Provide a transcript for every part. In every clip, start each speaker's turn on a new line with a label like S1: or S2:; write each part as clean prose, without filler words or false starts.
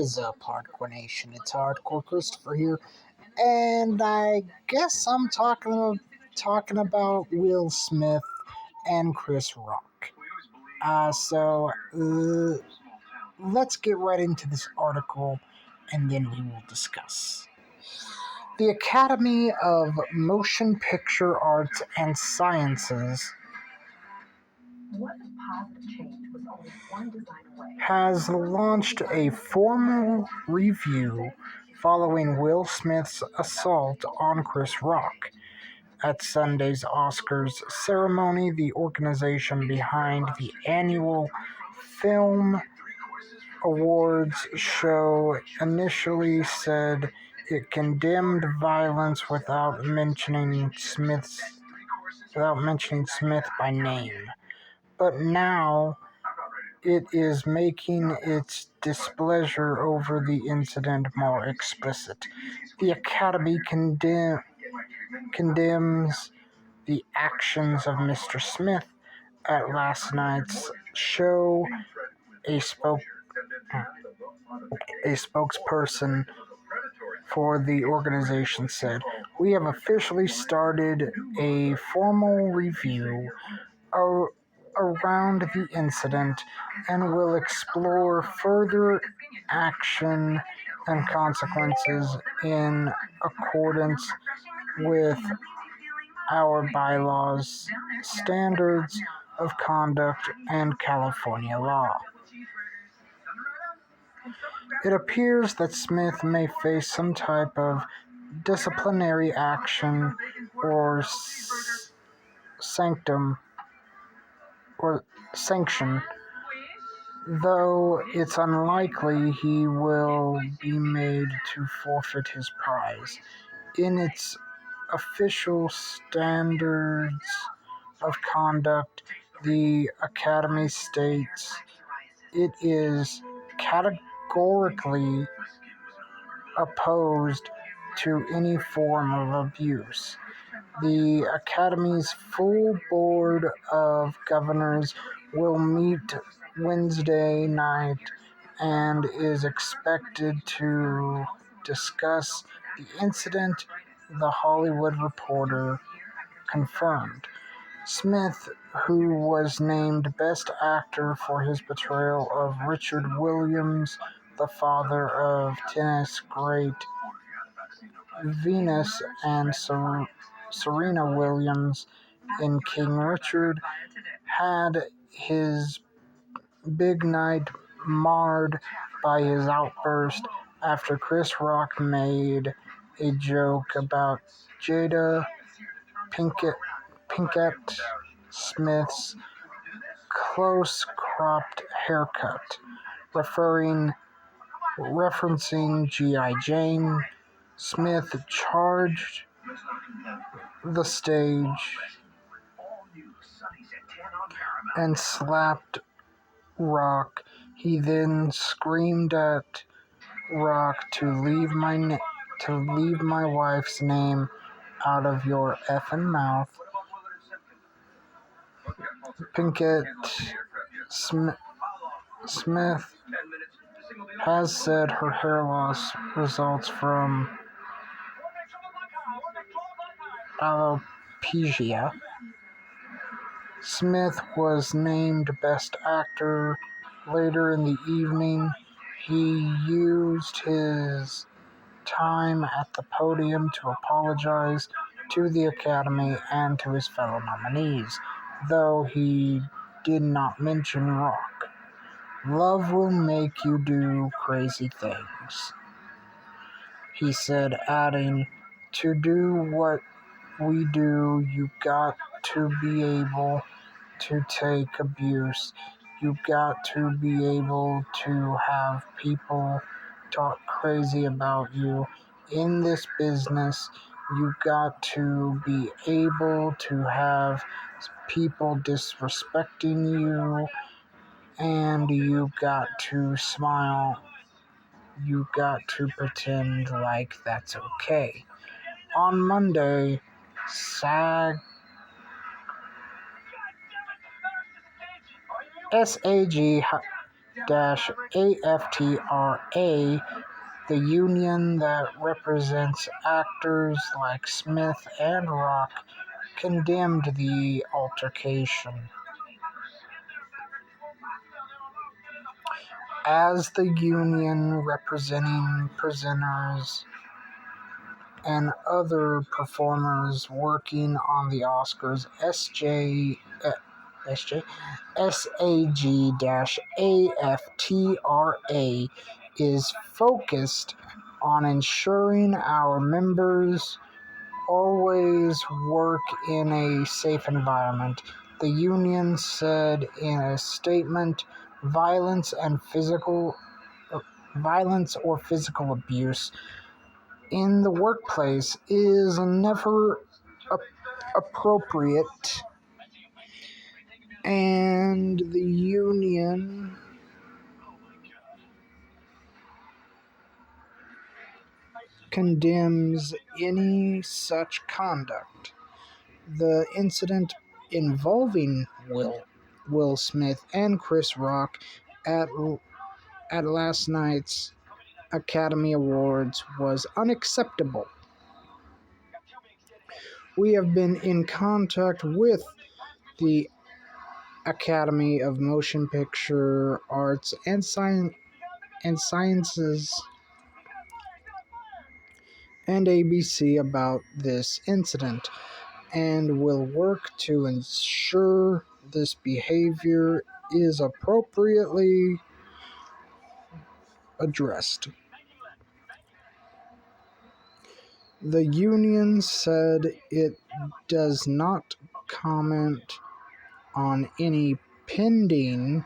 S1: is up, Hardcore Nation? It's Hardcore Christopher here, and I guess I'm talking about Will Smith and Chris Rock. Let's get right into this article, and then we will discuss. The Academy of Motion Picture Arts and Sciences has launched a formal review following Will Smith's assault on Chris Rock. At Sunday's Oscars ceremony, the organization behind the annual Film Awards show initially said it condemned violence without mentioning Smith by name. But now it is making its displeasure over the incident more explicit. The Academy condemns the actions of Mr. Smith. At last night's show, a spokesperson for the organization said, "We have officially started a formal review around the incident and will explore further action and consequences in accordance with our bylaws, standards of conduct, and California law." It appears that Smith may face some type of disciplinary action or sanction, though it's unlikely he will be made to forfeit his prize. In its official standards of conduct, the Academy states it is categorically opposed to any form of abuse. The Academy's full board of governors will meet Wednesday night and is expected to discuss the incident, The Hollywood Reporter confirmed. Smith, who was named Best Actor for his portrayal of Richard Williams, the father of tennis great Venus and Serena Williams in King Richard, had his big night marred by his outburst after Chris Rock made a joke about Jada Pinkett Smith's close-cropped haircut, referencing G.I. Jane. Smith charged the stage and slapped Rock. He then screamed at Rock to leave my wife's name out of your effing mouth. Pinkett Smith has said her hair loss results from alopecia. Smith was named Best Actor. Later in the evening, he used his time at the podium to apologize to the Academy and to his fellow nominees, though he did not mention Rock. "Love will make you do crazy things," he said, adding, "To do what we do, you got to be able to take abuse. You got to be able to have people talk crazy about you. In this business, you got to be able to have people disrespecting you, and you got to smile. You got to pretend like that's okay." On Monday, SAG AFTRA, the union that represents actors like Smith and Rock, condemned the altercation. As the union representing prisoners and other performers working on the Oscars, SAG-AFTRA is focused on ensuring our members always work in a safe environment. The union said in a statement, violence or physical abuse in the workplace is never appropriate, and the union condemns any such conduct. The incident involving Will Smith and Chris Rock at last night's Academy Awards was unacceptable. We have been in contact with the Academy of Motion Picture Arts and Sciences and ABC about this incident, and will work to ensure this behavior is appropriately addressed. The union said it does not comment on any pending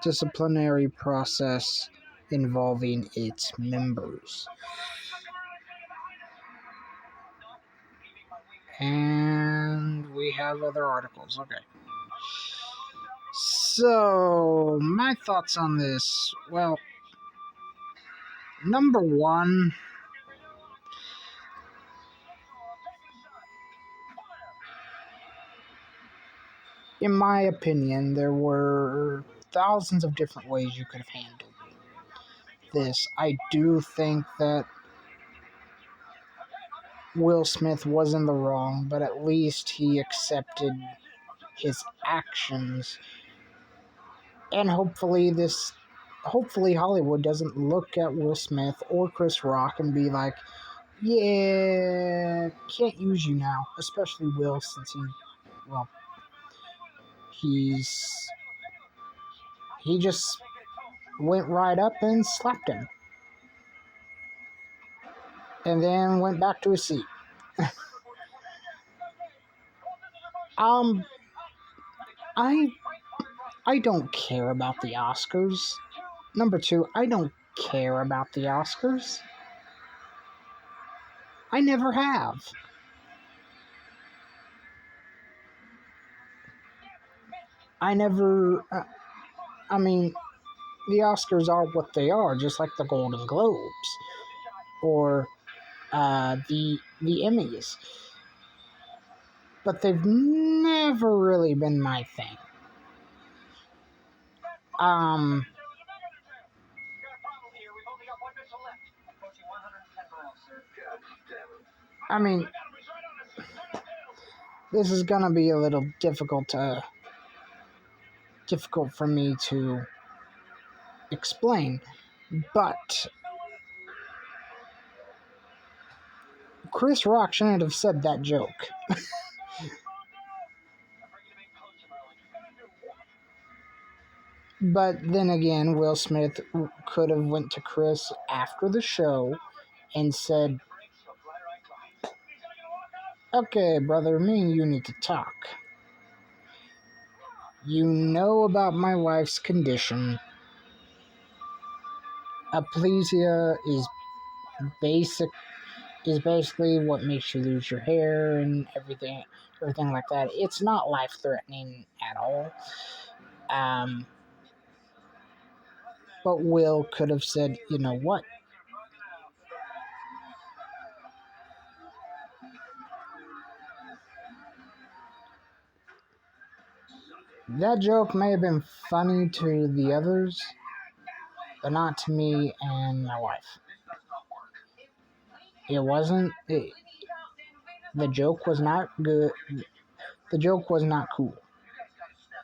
S1: disciplinary process involving its members. And we have other articles. Okay. So, my thoughts on this. Well, number one, in my opinion, there were thousands of different ways you could have handled this. I do think that Will Smith was in the wrong, but at least he accepted his actions. And hopefully Hollywood doesn't look at Will Smith or Chris Rock and be like, yeah, can't use you now. Especially Will, since he just went right up and slapped him. And then went back to his seat. I don't care about the Oscars. Number two, I don't care about the Oscars. I never have. I mean, the Oscars are what they are, just like the Golden Globes or the Emmys. But they've never really been my thing. I mean, this is gonna be a little difficult for me to explain, but Chris Rock shouldn't have said that joke. But then again, Will Smith could have went to Chris after the show and said, okay, brother, me and you need to talk. You know about my wife's condition. Aplesia is basically what makes you lose your hair and everything like that. It's not life-threatening at all. But Will could have said, you know what? That joke may have been funny to the others, but not to me and my wife. It wasn't. The joke was not good. The joke was not cool.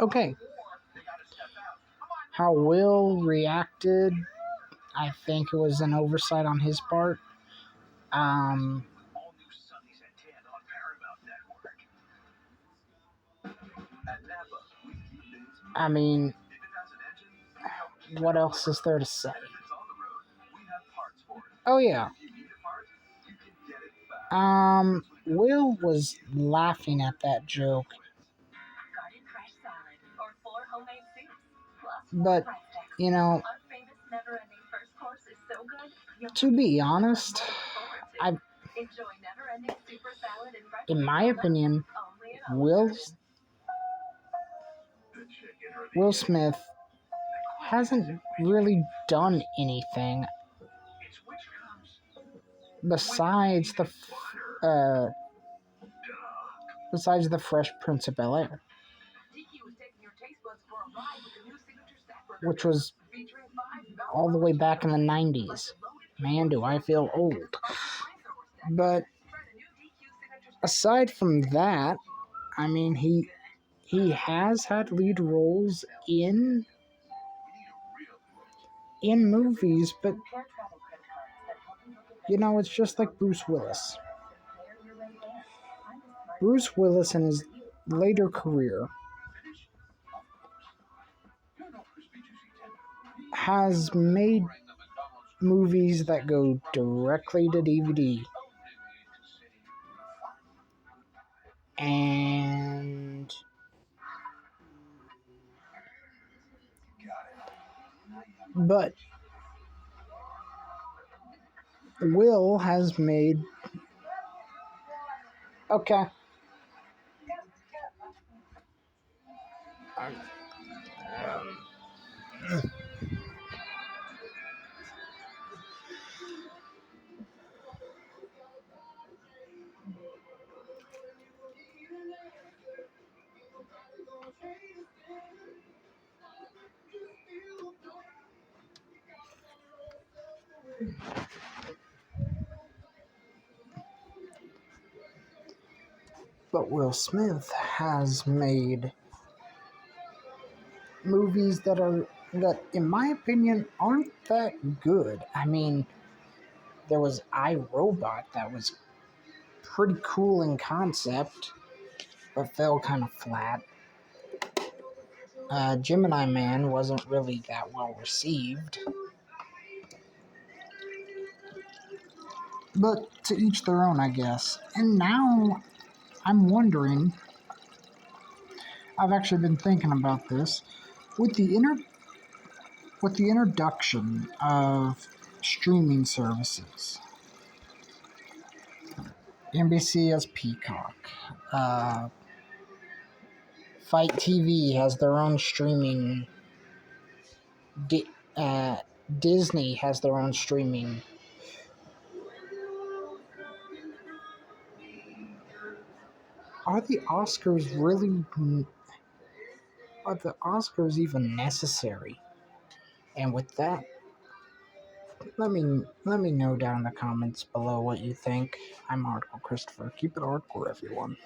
S1: Okay. How Will reacted, I think it was an oversight on his part. Um, I mean, what else is there to say? Oh yeah. Will was laughing at that joke, but you know, to be honest, I, in my opinion, Will Will Smith hasn't really done anything besides uh besides the Fresh Prince of Bel-Air, which was all the way back in the 90s. Man, do I feel old. But aside from that, I mean, he has had lead roles in movies, but it's just like Bruce Willis. Bruce Willis in his later career has made movies that go directly to DVD. And but Will has made okay. But Will Smith has made movies that, in my opinion, aren't that good. I mean, there was iRobot that was pretty cool in concept, but fell kind of flat. Gemini Man wasn't really that well received. But to each their own, I guess. And now I'm wondering, I've actually been thinking about this, with the introduction of streaming services. NBC has Peacock. Fight TV has their own streaming. Disney has their own streaming. Are the Oscars even necessary? And with that, let me know down in the comments below what you think. I'm Hardcore Christopher. Keep it hardcore, everyone.